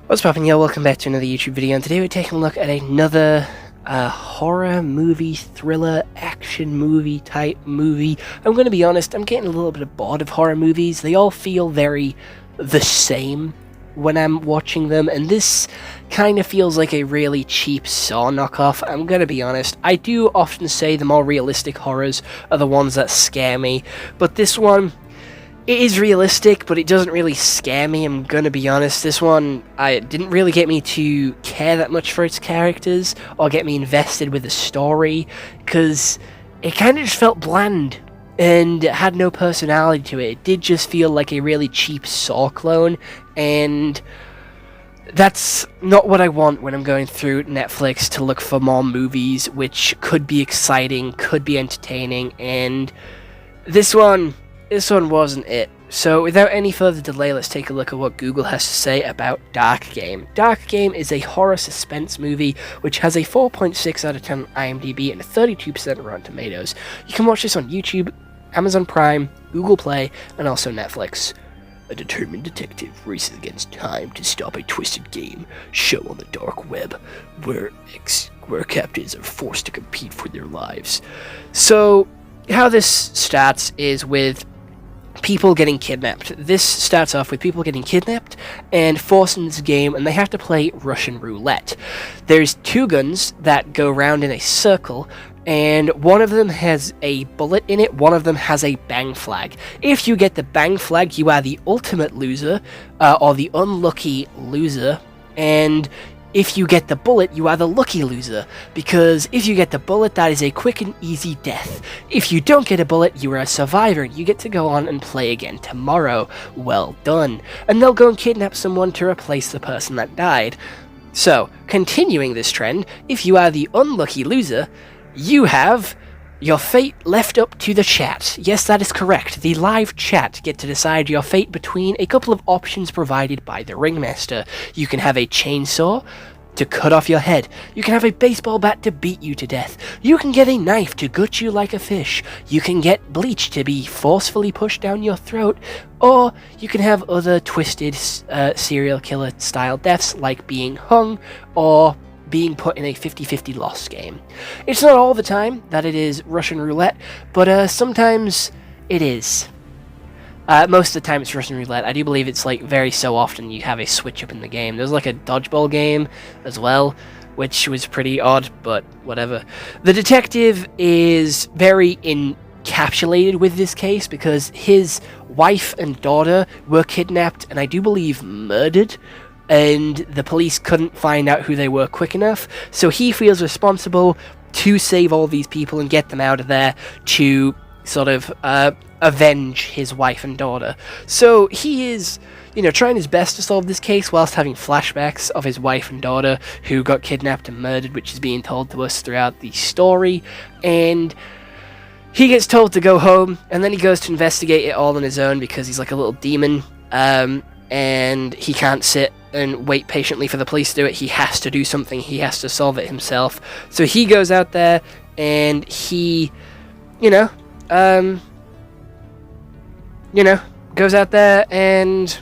What's poppin', yo? Welcome back to another YouTube video, and today we're taking a look at another horror movie, thriller, action movie type movie. I'm gonna be honest, I'm getting a little bit bored of horror movies. They all feel very the same when I'm watching them, and this kind of feels like a really cheap Saw knockoff. I'm gonna be honest, I do often say the more realistic horrors are the ones that scare me, but this one, it is realistic, but it doesn't really scare me, I'm gonna be honest. This one, it didn't really get me to care that much for its characters, or get me invested with the story, because it kind of just felt bland, and it had no personality to it. It did just feel like a really cheap Saw clone, and that's not what I want when I'm going through Netflix to look for more movies, which could be exciting, could be entertaining, and this one wasn't it. So without any further delay, let's take a look at what Google has to say about DarkGame. DarkGame is a horror suspense movie which has a 4.6 out of 10 on IMDb and a 32% Rotten Tomatoes. You can watch this on YouTube, Amazon Prime, Google Play, and also Netflix. A determined detective races against time to stop a twisted game show on the dark web, where captives are forced to compete for their lives. So how this starts is with people getting kidnapped. This starts off with people getting kidnapped and forced into this game, and they have to play Russian roulette. There's two guns that go round in a circle, and one of them has a bullet in it, one of them has a bang flag. If you get the bang flag, you are the ultimate loser, or the unlucky loser, and if you get the bullet, you are the lucky loser, because if you get the bullet, that is a quick and easy death. If you don't get a bullet, you are a survivor, and you get to go on and play again tomorrow. Well done. And they'll go and kidnap someone to replace the person that died. So, continuing this trend, if you are the unlucky loser, you have your fate left up to the chat. Yes, that is correct. The live chat get to decide your fate between a couple of options provided by the ringmaster. You can have a chainsaw to cut off your head. You can have a baseball bat to beat you to death. You can get a knife to gut you like a fish. You can get bleach to be forcefully pushed down your throat. Or you can have other twisted serial killer style deaths like being hung or being put in a 50-50 loss game. It's not all the time that it is Russian roulette, but sometimes it is. Most of the time it's Russian roulette. I do believe it's like very so often you have a switch up in the game. There's like a dodgeball game as well, which was pretty odd, but whatever. The detective is very encapsulated with this case because his wife and daughter were kidnapped and I do believe murdered, and the police couldn't find out who they were quick enough, so he feels responsible to save all these people and get them out of there to sort of avenge his wife and daughter. So he is, trying his best to solve this case whilst having flashbacks of his wife and daughter who got kidnapped and murdered, which is being told to us throughout the story, and he gets told to go home, and then he goes to investigate it all on his own because he's like a little demon, and he can't sit and wait patiently for the police to do it. He has to do something. He has to solve it himself. So he goes out there and he, goes out there and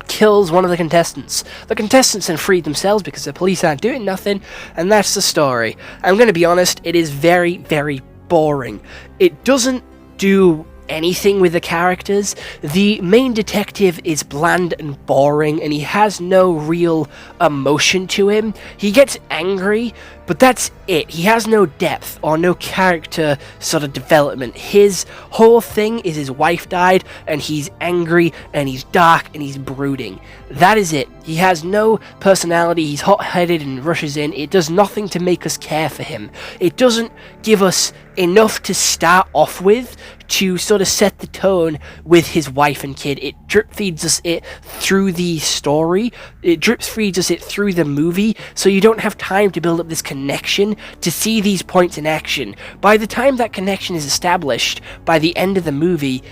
kills one of the contestants. The contestants then freed themselves because the police aren't doing nothing, and that's the story. I'm going to be honest, it is very, very boring. It doesn't do anything with the characters. The main detective is bland and boring, and he has no real emotion to him. He gets angry, but that's it. He has no depth or no character sort of development. His whole thing is his wife died, and he's angry, and he's dark, and he's brooding. That is it. He has no personality. He's hot-headed and rushes in. It does nothing to make us care for him. It doesn't give us enough to start off with to sort of set the tone with his wife and kid. It drip feeds us it through the story. It drip feeds us it through the movie, so you don't have time to build up this connection to see these points in action. By the time that connection is established, by the end of the movie,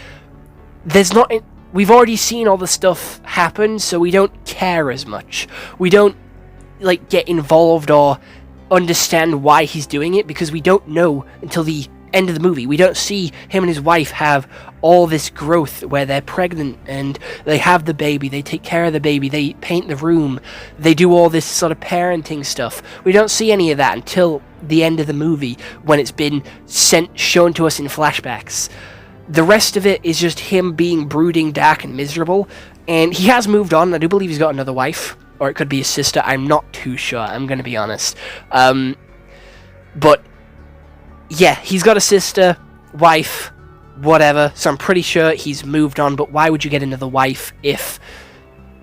we've already seen all the stuff happen, so we don't care as much. We don't get involved or understand why he's doing it because we don't know until the end of the movie. We don't see him and his wife have all this growth where they're pregnant and they have the baby, they take care of the baby, they paint the room, they do all this sort of parenting stuff. We don't see any of that until the end of the movie when it's been shown to us in flashbacks. The rest of it is just him being brooding, dark, and miserable. And he has moved on. I do believe he's got another wife, or it could be his sister. I'm not too sure. I'm going to be honest. But yeah, he's got a sister, wife, whatever. So I'm pretty sure he's moved on. But why would you get another wife if,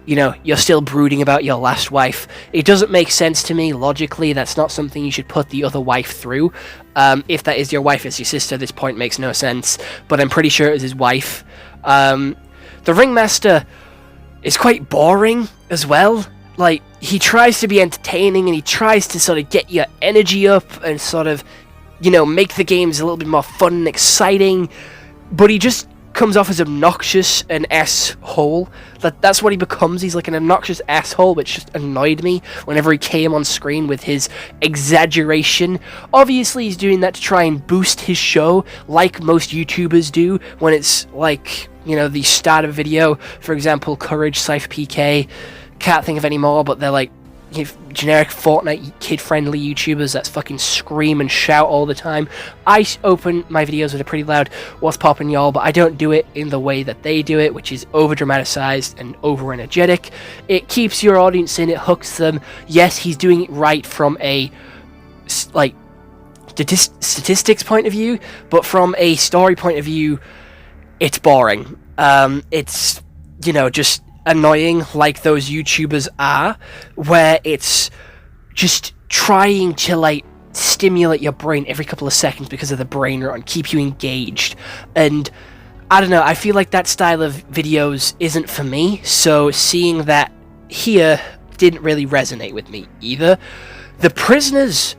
you know, you're still brooding about your last wife? It doesn't make sense to me logically. That's not something you should put the other wife through. If that is your wife, it's your sister. This point makes no sense. But I'm pretty sure it was his wife. The ringmaster is quite boring as well. Like, he tries to be entertaining and he tries to sort of get your energy up and sort of, you know, make the games a little bit more fun and exciting, but he just comes off as obnoxious and asshole. That's what he becomes. He's like an obnoxious asshole, which just annoyed me whenever he came on screen with his exaggeration. Obviously, he's doing that to try and boost his show, like most YouTubers do when it's like, you know, the start of a video. For example, Courage, Cypher PK, can't think of any more, but they're like, you know, generic Fortnite kid-friendly YouTubers that fucking scream and shout all the time. I open my videos with a pretty loud "What's poppin' y'all," but I don't do it in the way that they do it, which is over-dramatized and over-energetic. It keeps your audience in, it hooks them. Yes, he's doing it right from a, like, statistics point of view, but from a story point of view, it's boring. It's, you know, just annoying like those YouTubers are, where it's just trying to, like, stimulate your brain every couple of seconds because of the brain rot and keep you engaged. And I don't know, I feel like that style of videos isn't for me, so seeing that here didn't really resonate with me either. The prisoners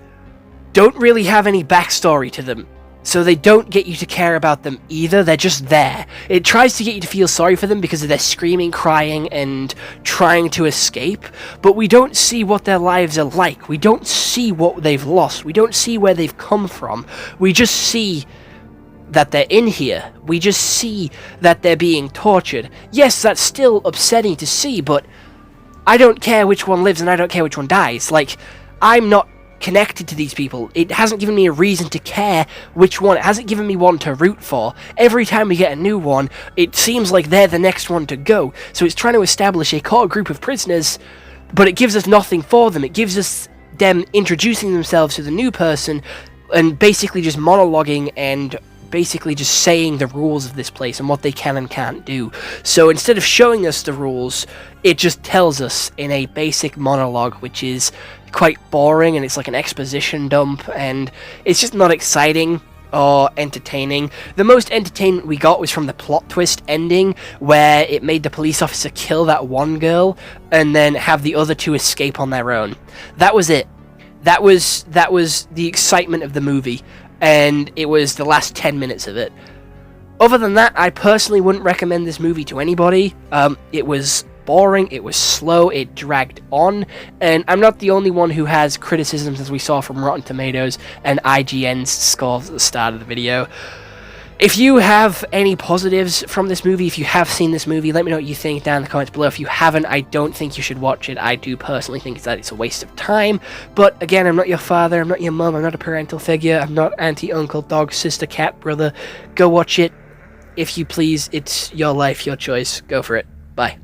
don't really have any backstory to them, so they don't get you to care about them either. They're just there. It tries to get you to feel sorry for them because of their screaming, crying, and trying to escape, but we don't see what their lives are like. We don't see what they've lost. We don't see where they've come from. We just see that they're in here. We just see that they're being tortured. Yes, that's still upsetting to see, but I don't care which one lives and I don't care which one dies. Like, I'm not connected to these people. It hasn't given me a reason to care which one. It hasn't given me one to root for. Every time we get a new one, it seems like they're the next one to go. So it's trying to establish a core group of prisoners, but it gives us nothing for them. It gives us them introducing themselves to the new person and basically just monologuing and basically just saying the rules of this place and what they can and can't do. So instead of showing us the rules, it just tells us in a basic monologue, which is quite boring, and it's like an exposition dump, and it's just not exciting or entertaining. The most entertainment we got was from the plot twist ending, where it made the police officer kill that one girl and then have the other two escape on their own. That was it. That was the excitement of the movie, and it was the last 10 minutes of it. Other than that, I personally wouldn't recommend this movie to anybody. It was boring, it was slow, it dragged on, and I'm not the only one who has criticisms, as we saw from Rotten Tomatoes and IGN's scores at the start of the video. If you have any positives from this movie, if you have seen this movie, let me know what you think down in the comments below. If you haven't, I don't think you should watch it. I do personally think that it's a waste of time, but again, I'm not your father, I'm not your mum, I'm not a parental figure, I'm not auntie, uncle, dog, sister, cat, brother. Go watch it, if you please. It's your life, your choice. Go for it. Bye.